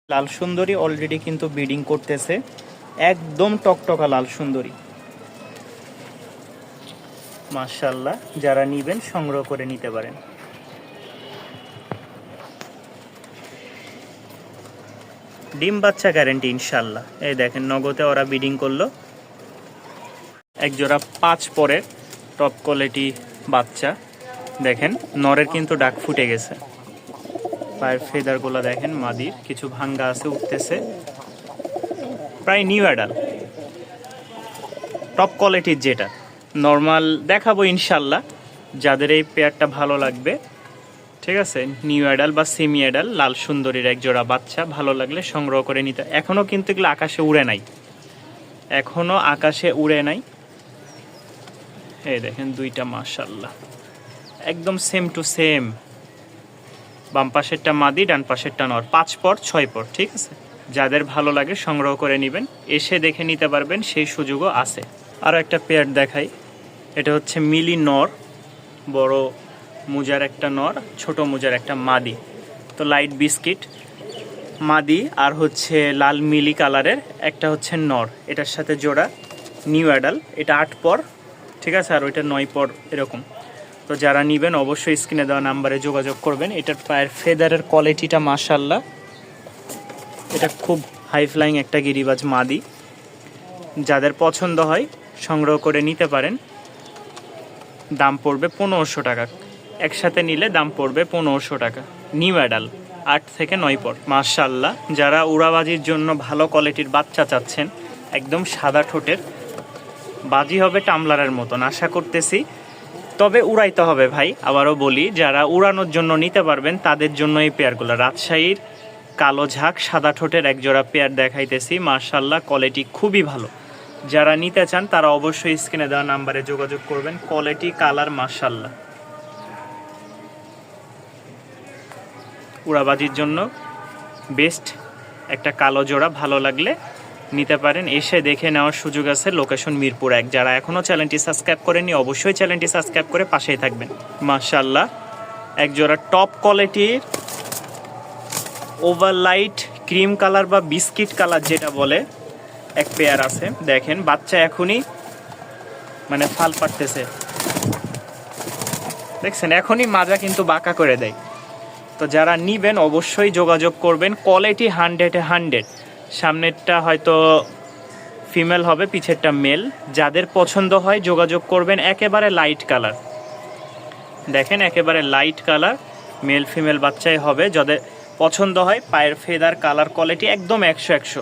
লাল সুন্দরী অলরেডি কিন্তু ব্রিডিং করতেছে, একদম টকটকা লাল সুন্দরী। মাশাআল্লাহ, যারা নিবেন সংগ্রহ করে নিতে পারেন। ডিম বাচ্চা গ্যারেন্টি ইনশাল্লাহ। এই দেখেন নগদে ওরা ব্রিডিং করলো। এক জোড়া 5 পরের টপ কোয়ালিটি বাচ্চা। দেখেন নরের কিন্তু ডাক ফুটে গেছে, পায়ের ফেদারগুলো দেখেন মাদির কিছু ভাঙ্গা আছে, উঠতেছে, প্রায় নিউ অ্যাডাল টপ কোয়ালিটির যেটা নর্মাল দেখাবো ইনশাল্লাহ। যাদের এই পেয়ারটা ভালো লাগবে, ঠিক আছে, নিউ অ্যাডাল বা সেমি অ্যাডাল লাল সুন্দরীর এক জোড়া বাচ্চা ভালো লাগলে সংগ্রহ করে নিতে। এখনও কিন্তু এগুলো আকাশে উড়ে নাই, এখনও আকাশে উড়ে নাই। এই দেখেন দুইটা মাশাআল্লাহ একদম সেম টু সেম। বাম পাশেরটা মাদি, ডান পাশেরটা নর। 5 পর 6 পর, ঠিক আছে। যাদের ভালো লাগে সংগ্রহ করে নেবেন, এসে দেখে নিতে পারবেন, সেই সুযোগও আছে। আরও একটা পেয়ার দেখাই, এটা হচ্ছে মিলি নর, বড় মুজার একটা নর, ছোট মুজার একটা মাদি। তো লাইট বিস্কিট মাদি আর হচ্ছে লাল মিলি কালারের একটা হচ্ছে নর, এটার সাথে জোড়া নিউ অ্যাডাল। এটা 8 পর, ঠিক আছে, আর ওইটা 9 পর এরকম। তো যারা নেবেন অবশ্যই স্ক্রিনে দেওয়া নাম্বারে যোগাযোগ করবেন। এটার পায়ের ফেদারের কোয়ালিটিটা মাশাআল্লাহ, এটা খুব হাই ফ্লাইং একটা গিরিবাজ মাদি। যাদের পছন্দ হয় সংগ্রহ করে নিতে পারেন। দাম পড়বে 1500 টাকা, একসাথে নিলে দাম পড়বে 1500 টাকা। নিউ অ্যাডাল 8 থেকে 9 পর। মাশাআল্লাহ, যারা উড়াবাজির জন্য ভালো কোয়ালিটির বাচ্চা চাচ্ছেন, একদম সাদা ঠোঁটের, বাজি হবে টামলারের মতন আশা করতেছি। তবে উড়াইতে হবে ভাই, আবারও বলি, যারা উড়ানোর জন্য নিতে পারবেন তাদের জন্য এই পেয়ারগুলো। রাজশাহীর কালো ঝাঁক সাদা ঠোঁটের একজোড়া পেয়ার দেখাইতেছি, মাশাআল্লাহ কোয়ালিটি খুবই ভালো। যারা নিতে চান তারা অবশ্যই স্ক্রিনে দেওয়া নাম্বারে যোগাযোগ করবেন। কোয়ালিটি কালার মাশাআল্লাহ, উড়াবাজির জন্য বেস্ট একটা কালো জোড়া। ভালো লাগলে নিতে পারেন, এসে দেখে নেওয়ার সুযোগ আছে। লোকেশন মিরপুর 1। যারা এখনও চ্যানেলটি সাবস্ক্রাইব করেননি অবশ্যই চ্যানেলটি সাবস্ক্রাইব করে পাশেই থাকবেন। মাশাআল্লাহ, এক জোড়া টপ কোয়ালিটির ওভারলাইট ক্রিম কালার বা বিস্কিট কালার যেটা বলে এক পেয়ার আছে। দেখেন বাচ্চা এখনই মানে ফাল পাড়তেছে, দেখছেন, এখনই মাজা কিন্তু বাঁকা করে দেয়। তো যারা নিবেন অবশ্যই যোগাযোগ করবেন। কোয়ালিটি 100-এ 100। সামনেরটা হয়তো ফিমেল হবে, পিছেরটা মেল। যাদের পছন্দ হয় যোগাযোগ করবেন। একেবারে লাইট কালার, দেখেন একেবারে লাইট কালার, মেল ফিমেল বাচ্চাই হবে। যাদের পছন্দ হয়, পায়ের ফেদার কালার কোয়ালিটি একদম 100-100।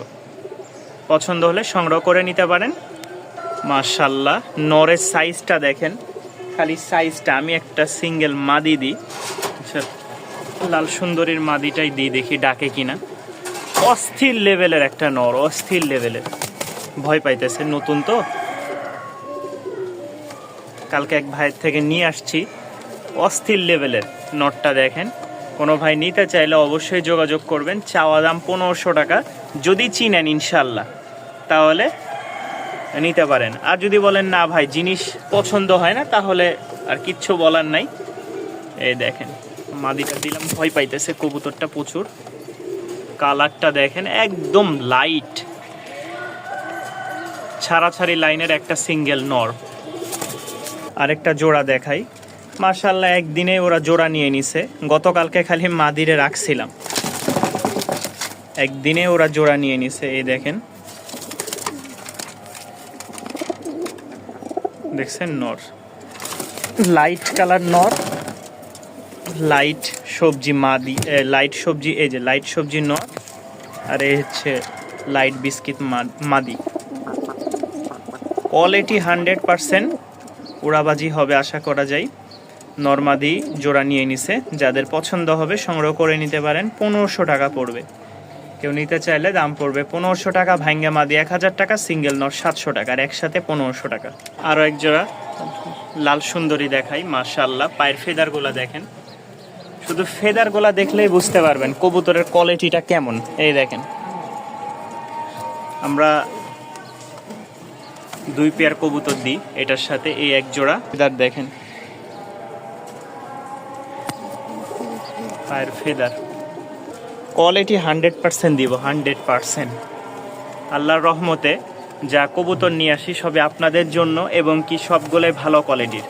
পছন্দ হলে সংগ্রহ করে নিতে পারেন। মাশাআল্লাহ, নরের সাইজটা দেখেন, খালি সাইজটা। আমি একটা সিঙ্গেল মাদি দিই, আচ্ছা লাল সুন্দরীর মাদিটাই দিই, দেখি ডাকে কিনা। অস্থির লেভেলের একটা নর, অস্থির লেভেলের। ভয় পাইতেছে, নতুন তো, কালকে এক ভাইয়ের থেকে নিয়ে আসছি। অস্থির লেভেলের নটটা দেখেন। কোনো ভাই নিতে চাইলে অবশ্যই যোগাযোগ করবেন। চাওয়া দাম 1500 টাকা। যদি চিনেন ইনশাল্লাহ তাহলে নিতে পারেন। আর যদি বলেন না ভাই জিনিস পছন্দ হয় না, তাহলে আর কিচ্ছু বলার নাই। এই দেখেন মাদিটা দিলাম, ভয় পাইতেছে, কবুতরটা প্রচুর। কালারটা দেখেন একদম লাইট, ছাড়াছাড়ি লাইনের একটা সিঙ্গেল নর। আরেকটা জোড়া দেখাই, মাশাআল্লাহ একদিনে ওরা জোড়া নিয়ে নিছে। গতকালকে খালি মাদিরে রাখছিলাম, একদিনে ওরা জোড়া নিয়ে নিছে। এই দেখেন, দেখছেন নর, লাইট কালার নর, লাইট সবজি মাদি, লাইট সবজি, এই যে লাইট সবজি নর, আর এই হচ্ছে লাইট বিস্কিট মাদি। কোয়ালিটি 100%, উড়াবাজি হবে আশা করা যায়। নরমাদি জোড়া নিয়ে নিছে, যাদের পছন্দ হবে সংগ্রহ করে নিতে পারেন। 1500 টাকা পড়বে। কেউ নিতে চাইলে দাম পড়বে 1500 টাকা। ভাঙ্গা মাদি 1000 টাকা, সিঙ্গেল নর 700 টাকা, আর একসাথে 1500 টাকা। আরও এক জোড়া লাল সুন্দরী দেখাই, মাশাআল্লাহ পায়ের ফেদারগুলা দেখেন। শুধু ফেদারগুলা দেখলেই বুঝতে পারবেন কবুতরের কোয়ালিটিটা কেমন। এই দেখেন, আমরা 2 পেয়ার কবুতর দিই এটার সাথে। এই এক জোড়া ফেদার দেখেন, পায়ের ফেদার কোয়ালিটি 100% দিব, 100%। আল্লাহর রহমতে যা কবুতর নিয়ে আসি সবে আপনাদের জন্য, এবং কি সবগুলোই ভালো কোয়ালিটির।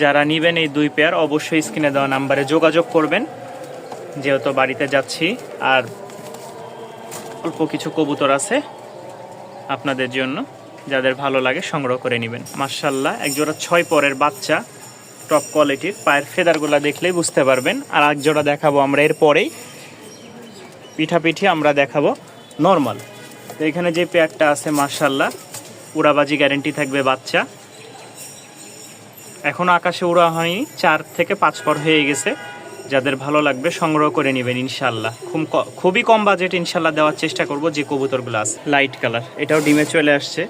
যারা নেবেন এই 2 পেয়ার অবশ্যই স্ক্রিনে দেওয়া নাম্বারে যোগাযোগ করবেন, যেহেতু বাড়িতে যাচ্ছি আর অল্প কিছু কবুতর আছে আপনাদের জন্য, যাদের ভালো লাগে সংগ্রহ করে নেবেন। মাশাআল্লাহ, একজোড়া 6 পরের বাচ্চা, টপ কোয়ালিটির। পায়ের ফেদারগুলো দেখলেই বুঝতে পারবেন। আর এক জোড়া দেখাবো আমরা এর পরেই, পিঠাপিঠি আমরা দেখাবো নর্মাল। তো এখানে যে পেয়ারটা আছে মাশাআল্লাহ, উড়াবাজি গ্যারেন্টি থাকবে বাচ্চা। এখনও আকাশে উড়া হয়নি, 4 থেকে 5 পর হয়ে গেছে। যাদের ভালো লাগবে সংগ্রহ করে নেবেন ইনশাআল্লাহ। খুবই কম বাজেট ইনশাআল্লাহ দেওয়ার চেষ্টা করব। যে কবুতরগুলো আছে লাইট কালার, এটাও ডিমে চলে আসছে,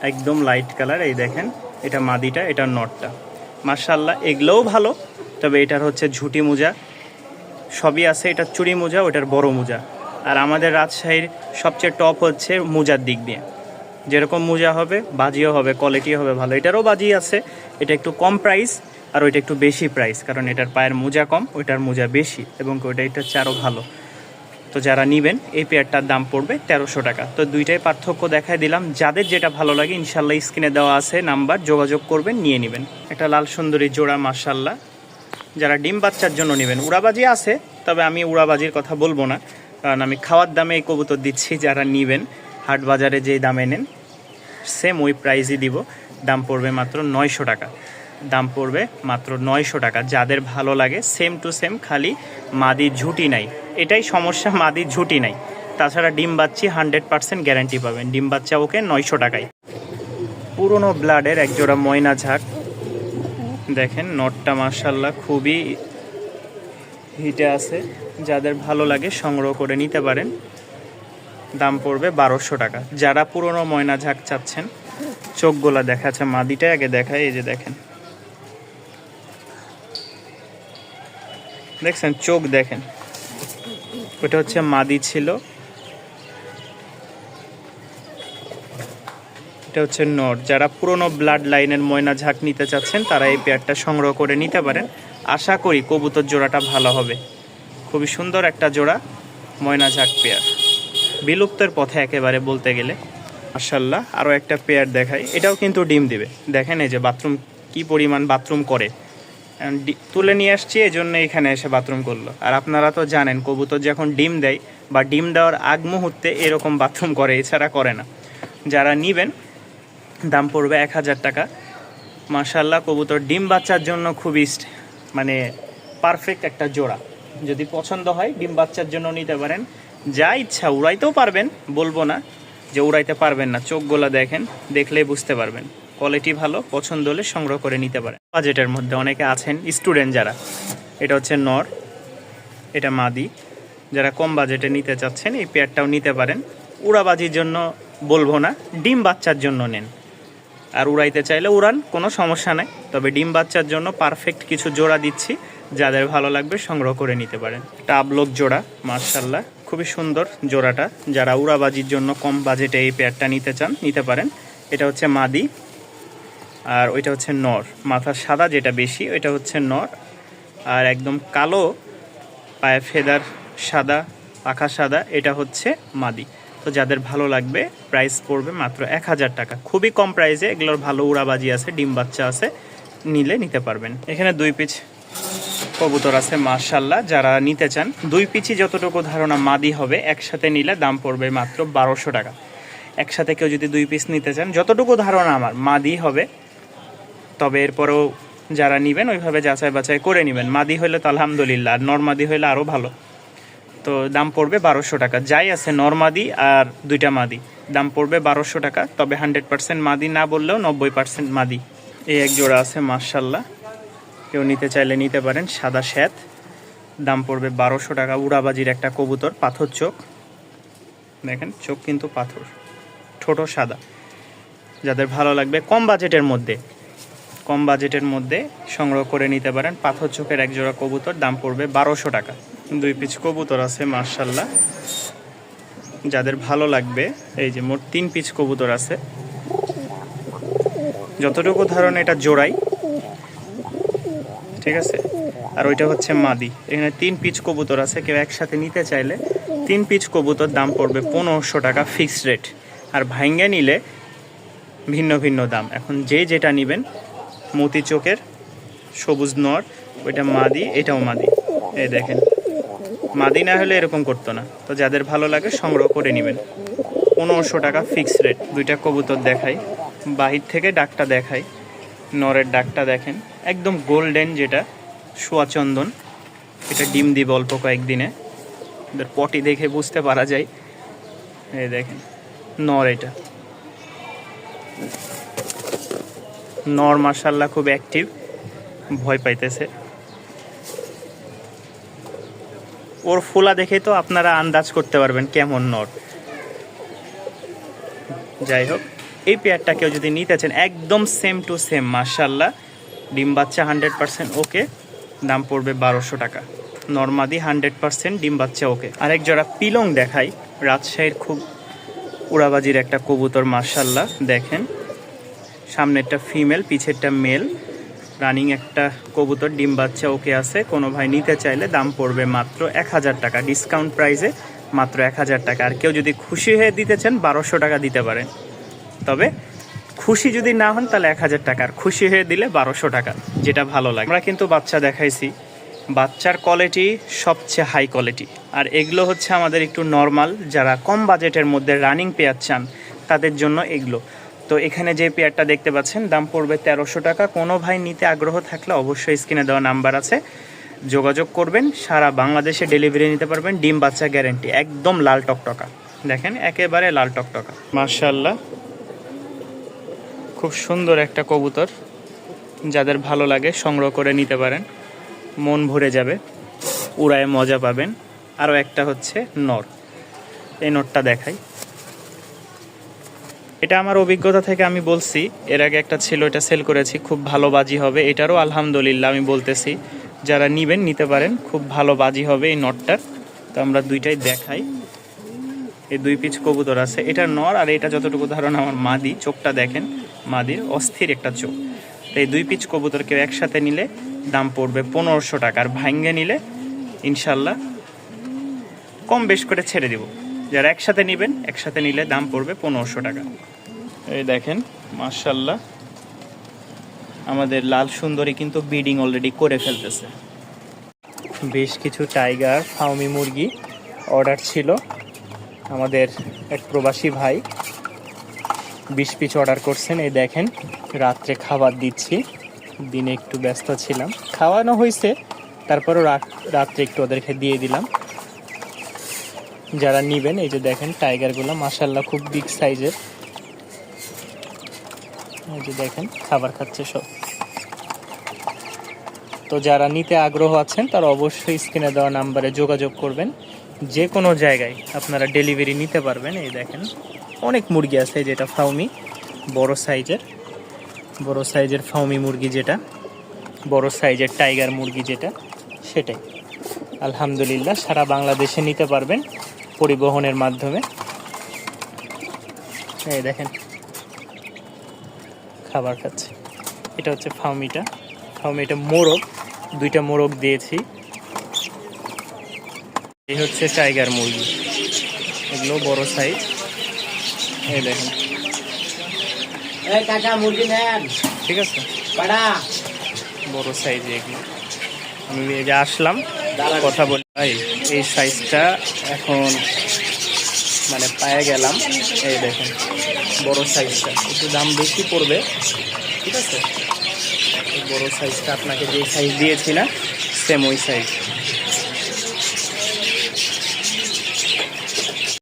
একদম লাইট কালার। এই দেখেন, এটা মাদিটা, এটা নটটা। মাশাআল্লাহ, এগুলোও ভালো, তবে এটার হচ্ছে ঝুটি মোজা সবই আছে। এটার চুড়ি মোজা, ওটার বড় মোজা। আর আমাদের রাজশাহীর সবচেয়ে টপ হচ্ছে মোজার দিক দিয়ে, যেরকম মোজা হবে বাজিও হবে, কোয়ালিটিও হবে ভালো। এটারও বাজি আছে, এটা একটু কম প্রাইস আর ওইটা একটু বেশি প্রাইস, কারণ এটার পায়ের মোজা কম, ওইটার মোজা বেশি, এবং ওইটা এটার চারও ভালো। তো যারা নেবেন এই পেয়ারটার দাম পড়বে 1300 টাকা। তো দুইটাই পার্থক্য দেখাই দিলাম। যাদের যেটা ভালো লাগে ইনশাল্লাহ স্ক্রিনে দেওয়া আছে নাম্বার, যোগাযোগ করবেন, নিয়ে নেবেন। একটা লাল সুন্দরী জোড়া মাশাআল্লাহ, যারা ডিম বাচ্চার জন্য নেবেন। উড়াবাজি আছে, তবে আমি উড়াবাজির কথা বলবো না, কারণ আমি খাওয়ার দামে এই কবুতর দিচ্ছি। যারা নেবেন হাট বাজারে যেই দামে নেন সেম ওই প্রাইসই দিব। দাম পড়বে মাত্র 900 টাকা। দাম পড়বে মাত্র 900 টাকা। যাদের ভালো লাগে সেম টু সেম, খালি মাদি ঝুটি নাই, এটাই সমস্যা, মাদি ঝুটি নাই। তাছাড়া ডিম বাচ্চি 100% গ্যারান্টি পাবেন। ডিম বাচ্চা ওকে 900 টাকায়। পুরনো ব্লাডের একজোড়া ময়না ঝাঁক দেখেন, নটটা মাশাআল্লাহ খুবই হিটে আছে। যাদের ভালো লাগে সংগ্রহ করে নিতে পারেন। দাম পড়বে 1200 টাকা। যারা পুরনো ময়না ঝাঁক চাচ্ছেন, চোখগুলা দেখাচ্ছে, মাদিটা আগে দেখায়। এই যে দেখেন, দেখছেন চোখ দেখেন, ওটা হচ্ছে মাদি ছিল, এটা হচ্ছে নর। যারা পুরনো ব্লাড লাইনের ময়না ঝাঁক নিতে চাচ্ছেন তারা এই পেয়ারটা সংগ্রহ করে নিতে পারেন। আশা করি কবুতর জোড়াটা ভালো হবে। খুবই সুন্দর একটা জোড়া ময়না ঝাঁক পেয়ার, বিলুপ্তের পথে একেবারে বলতে গেলে। মাশাআল্লাহ, আরও একটা পেয়ার দেখাই, এটাও কিন্তু ডিম দিবে। দেখেন এই যে বাথরুম, কি পরিমাণ বাথরুম করে, তুলে নিয়ে আসছি এই জন্য এখানে এসে বাথরুম করলো। আর আপনারা তো জানেন কবুতর যখন ডিম দেয় বা ডিম দেওয়ার আগ মুহূর্তে এরকম বাথরুম করে, এছাড়া করে না। যারা নেবেন দাম পড়বে 1000 টাকা। মাশাআল্লাহ, কবুতর ডিম বাচ্চার জন্য খুবই মানে পারফেক্ট একটা জোড়া। যদি পছন্দ হয় ডিম বাচ্চার জন্য নিতে পারেন। যা ইচ্ছা উড়াইতেও পারবেন, বলবো না যে উড়াইতে পারবেন না। চোখগুলো দেখেন, দেখলেই বুঝতে পারবেন। কোয়ালিটি ভালো, পছন্দ হলে সংগ্রহ করে নিতে পারেন। বাজেটের মধ্যে অনেকে আছেন স্টুডেন্ট যারা, এটা হচ্ছে নর, এটা মাদি। যারা কম বাজেটে নিতে চাচ্ছেন এই পেয়ারটাও নিতে পারেন। উড়াবাজির জন্য বলবো না, ডিম বাচ্চার জন্য নেন। আর উড়াইতে চাইলে উড়ান, কোনো সমস্যা নাই। তবে ডিম বাচ্চার জন্য পারফেক্ট কিছু জোড়া দিচ্ছি, যাদের ভালো লাগবে সংগ্রহ করে নিতে পারেন। একটা আবলোক জোড়া মাশাআল্লাহ, খুবই সুন্দর জোড়াটা। যারা উড়াবাজির জন্য কম বাজেটে এই পেয়ারটা নিতে চান নিতে পারেন। এটা হচ্ছে মাদি আর ওইটা হচ্ছে নর। মাথার সাদা যেটা বেশি ওইটা হচ্ছে নর, আর একদম কালো পায়ে ফেদার সাদা, পাখা সাদা, এটা হচ্ছে মাদি। তো যাদের ভালো লাগবে প্রাইস পড়বে মাত্র 1000 টাকা। খুবই কম প্রাইসে এগুলোর ভালো উড়াবাজি আছে, ডিম বাচ্চা আছে, নিলে নিতে পারবেন। এখানে 2 পিচ কবুতর আছে মাশাআল্লাহ। যারা নিতে চান 2 পিচই যতটুকু ধারণা মাদি হবে, একসাথে নিলে দাম পড়বে মাত্র 1200 টাকা। একসাথে কেউ যদি 2 পিস নিতে চান, যতটুকু ধারণা আমার মাদি হবে, তবে এরপরেও যারা নেবেন ওইভাবে যাচাই বাছাই করে নেবেন। মাদি হলে তো আলহামদুলিল্লাহ, আর নরমাদি হলে আরও ভালো। তো দাম পড়বে 1200 টাকা। যাই আছে নরমাদি আর 2টা মাদি, দাম পড়বে 1200 টাকা। তবে 100% মাদি না বললেও 90% মাদি। এই এক জোড়া আছে মাশাআল্লাহ, কেউ নিতে চাইলে নিতে পারেন। সাদা শ্যাত, দাম পড়বে 1200 টাকা। উড়াবাজির একটা কবুতর, পাথর চোখ, দেখেন চোখ কিন্তু পাথর, ঠোঁটও সাদা। যাদের ভালো লাগবে কম বাজেটের মধ্যে, কম বাজেটের মধ্যে সংগ্রহ করে নিতে পারেন। পাথর চোখের এক জোড়া কবুতর, দাম পড়বে 1200 টাকা। 2 পিচ কবুতর আছে মাশাআল্লাহ, যাদের ভালো লাগবে। এই যে মোট 3 পিচ কবুতর আছে। যতটুকু ধারণা এটা জোড়াই, ঠিক আছে। আর ওইটা হচ্ছে মাদি। এখানে 3 পিচ কবুতর আছে, কেউ একসাথে নিতে চাইলে 3 পিচ কবুতর দাম পড়বে 1500 টাকা ফিক্সড রেট। আর ভাঙ্গা নিলে ভিন্ন ভিন্ন দাম। এখন যে যেটা নেবেন, মতি চোখের সবুজ নর, ওইটা মাদি, এটাও মাদি। এই দেখেন, মাদি না হলে এরকম করতো না। তো যাদের ভালো লাগে সংগ্রহ করে নেবেন। 1500 টাকা ফিক্সড রেট। দুইটা কবুতর দেখাই, বাহির থেকে ডাকটা দেখাই। নরের ডাকটা দেখেন, একদম গোল্ডেন, যেটা সোয়া চন্দন। এটা ডিম দিবে অল্প কয়েকদিনে, ওদের পটি দেখে বুঝতে পারা যায়। এই দেখেন নর, এটা নর মাশাআল্লাহ খুব অ্যাক্টিভ, ভয় পাইতেছে। ওর ফোলা দেখে তো আপনারা আন্দাজ করতে পারবেন কেমন নর। যাই হোক, এই পেয়ারটা কেউ যদি নিতে চান, একদম সেম টু সেম মাশাআল্লাহ, ডিম বাচ্চা 100% ওকে, দাম পড়বে 1200 টাকা। নরমাদি 100% ডিম বাচ্চা ওকে। আরেক জোড়া পিলং দেখাই, রাজশাহীর খুব উড়াবাজির একটা কবুতর মাশাআল্লাহ। দেখেন, সামনেরটা ফিমেল, পিছেরটা মেল, রানিং একটা কবুতর, ডিম বাচ্চা ওকে আছে। কোনো ভাই নিতে চাইলে দাম পড়বে মাত্র 1000 টাকা, ডিসকাউন্ট প্রাইসে মাত্র 1000 টাকা। আর কেউ যদি খুশি হয়ে দিতে চান 1200 টাকা দিতে পারেন, তবে খুশি যদি না হন তাহলে 1000 টাকা, আর খুশি হয়ে দিলে 1200 টাকা, যেটা ভালো লাগে। আমরা কিন্তু বাচ্চা দেখাইছি, বাচ্চার কোয়ালিটি সবচেয়ে হাই কোয়ালিটি। আর এগুলো হচ্ছে আমাদের একটু নর্মাল, যারা কম বাজেটের মধ্যে রানিং পেয়ার চান তাদের জন্য এগুলো। তো এখানে যে পেয়ারটা দেখতে পাচ্ছেন দাম পড়বে 1300 টাকা। কোনো ভাই নিতে আগ্রহ থাকলে অবশ্যই স্ক্রিনে দেওয়া নাম্বার আছে, যোগাযোগ করবেন। সারা বাংলাদেশে ডেলিভারি নিতে পারবেন, ডিম বাচ্চা গ্যারেন্টি। একদম লাল টকটকা, দেখেন একেবারে লাল টকটকা মাশাআল্লাহ। খুব সুন্দর একটা কবুতর, যাদের ভালো লাগে সংগ্রহ করে নিতে পারেন, মন ভরে যাবে, উড়ায় মজা পাবেন। আরও একটা হচ্ছে নর, এই নরটা দেখাই। এটা আমার অভিজ্ঞতা থেকে আমি বলছি, এর আগে একটা ছিল, এটা সেল করেছি, খুব ভালো বাজি হবে। এটারও আলহামদুলিল্লাহ আমি বলতেছি, যারা নিবেন নিতে পারেন, খুব ভালো বাজি হবে এই নটটার। তো আমরা দুইটাই দেখাই। এই 2 পিচ কবুতর আছে, এটা নর, আর এটা যতটুকু ধারণা আমার মাদি। চোখটা দেখেন, মাদির অস্থির একটা চোখ। তো এই 2 পিচ কবুতর কেউ একসাথে নিলে দাম পড়বে 1500 টাকা। আর ভাঙ্গে নিলে ইনশাল্লাহ কম বেশ করে ছেড়ে দিব। যারা একসাথে নেবেন, একসাথে নিলে দাম পড়বে 1500 টাকা। এই দেখেন মাশাআল্লাহ, আমাদের লাল সুন্দরী কিন্তু ব্রিডিং অলরেডি করে ফেলতেছে। বেশ কিছু টাইগার ফাউমি মুরগি অর্ডার ছিল, আমাদের এক প্রবাসী ভাই 20 পিস অর্ডার করছেন। এই দেখেন, রাত্রে খাবার দিচ্ছি, দিনে একটু ব্যস্ত ছিলাম, খাওয়ানো হয়েছে, তারপরও রাত্রে একটু ওদেরকে দিয়ে দিলাম। যারা নেবেন, এই যে দেখেন টাইগারগুলো মাশাআল্লাহ খুব বিগ সাইজের। এই যে দেখেন খাবার খাচ্ছে সব। তো যারা নিতে আগ্রহ আছেন তারা অবশ্যই স্ক্রিনে দেওয়া নাম্বারে যোগাযোগ করবেন। যে কোনো জায়গায় আপনারা ডেলিভারি নিতে পারবেন। এই দেখেন অনেক মুরগি আছে, যেটা ফাউমি, বড় সাইজের ফাউমি মুরগি, যেটা বড় সাইজের টাইগার মুরগি, যেটা সেটাই আলহামদুলিল্লাহ সারা বাংলাদেশে নিতে পারবেন পরিবহনের মাধ্যমে। এই দেখেন খাবার খাচ্ছে। এটা হচ্ছে ফাউমিটা মোরগ, 2টা মোরগ দিয়েছি। এই হচ্ছে টাইগার মুরগি, এগুলো বড় সাইজ। এই দেখেন, ঠিক আছে, বড় সাইজ এগুলো। আমি এই যে আসলাম কথা বলি, ভাই এই সাইজটা এখন মানে পায়ে গেলাম। এই দেখেন বড় সাইজটা, একটু দাম বেশি পড়বে, ঠিক আছে। বড় সাইজটা আপনাকে যে সাইজ দিয়েছি না, সেম ওই সাইজ।